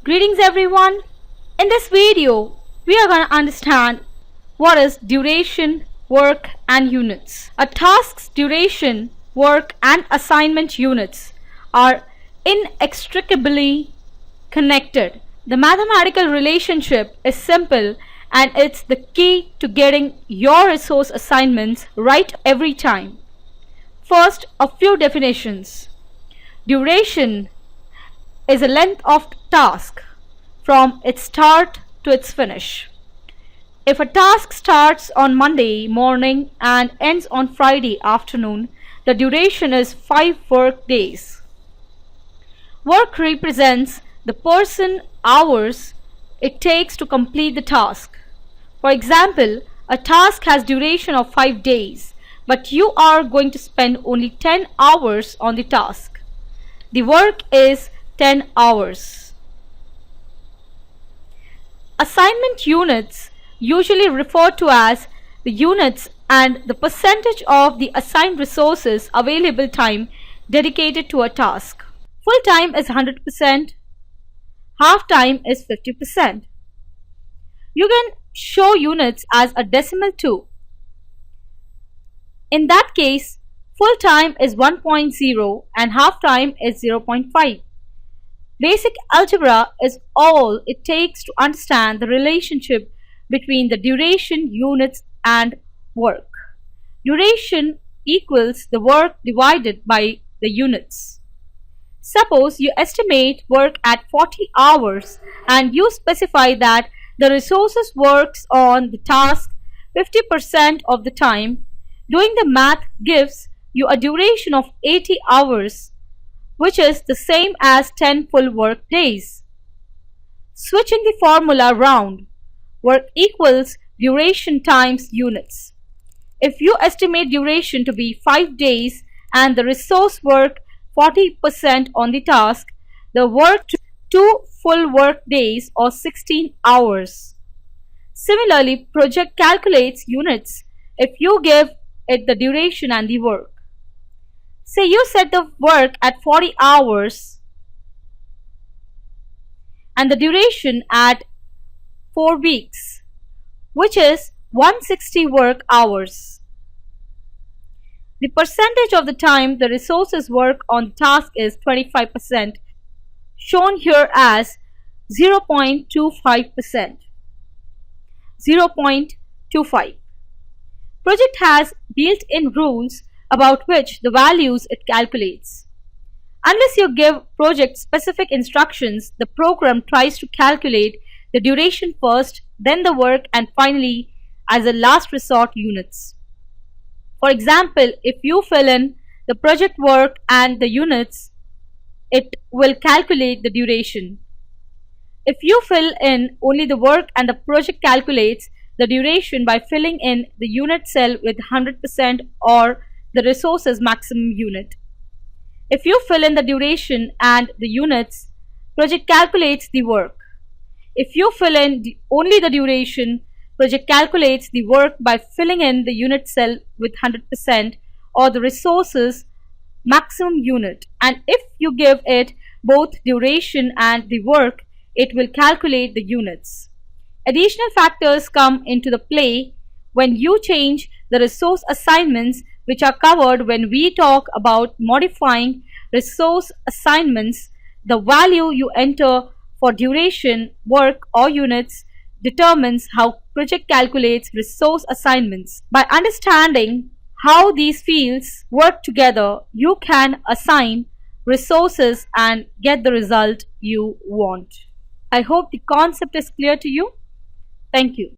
Greetings everyone. In this video, we are going to understand what is duration, work and units. A task's duration, work and assignment units are inextricably connected. The mathematical relationship is simple and it's the key to getting your resource assignments right every time. First, a few definitions. Duration is a length of task from its start to its finish. If a task starts on Monday morning and ends on Friday afternoon, the duration is 5 work days. Work represents the person hours it takes to complete the task. For example, a task has duration of 5 days, but you are going to spend only 10 hours on the task. The work is 10 hours. Assignment units, usually referred to as the units and the percentage of the assigned resources available time dedicated to a task. Full time is 100%, half time is 50%. You can show units as a decimal too. In that case, full time is 1.0 and half time is 0.5. Basic algebra is all it takes to understand the relationship between the duration, units and work. Duration equals the work divided by the units. Suppose you estimate work at 40 hours and you specify that the resources works on the task 50% of the time. Doing the math gives you a duration of 80 hours, which is the same as 10 full work days. Switching the formula round, work equals duration times units. If you estimate duration to be 5 days and the resource work 40% on the task, the work to 2 full work days or 16 hours. Similarly, project calculates units if you give it the duration and the work. Say you set the work at 40 hours and the duration at 4 weeks, which is 160 work hours. The percentage of the time the resources work on the task is 25%, shown here as 0.25%. 0.25. Project has built-in rules about which the values it calculates. Unless you give project specific instructions, the program tries to calculate the duration first, then the work, and finally, as a last resort, units. For example, if you fill in the project work and the units, it will calculate the duration. If you fill in only the work and the project calculates the duration by filling in the unit cell with 100% or the resources maximum unit. If you fill in the duration and the units, project calculates the work. If you fill in only the duration, project calculates the work by filling in the unit cell with 100% or the resources maximum unit. And if you give it both duration and the work, it will calculate the units. Additional factors come into the play when you change the resource assignments, which are covered when we talk about modifying resource assignments. The value you enter for duration, work or units determines how project calculates resource assignments. By understanding how these fields work together, you can assign resources and get the result you want. I hope the concept is clear to you. Thank you.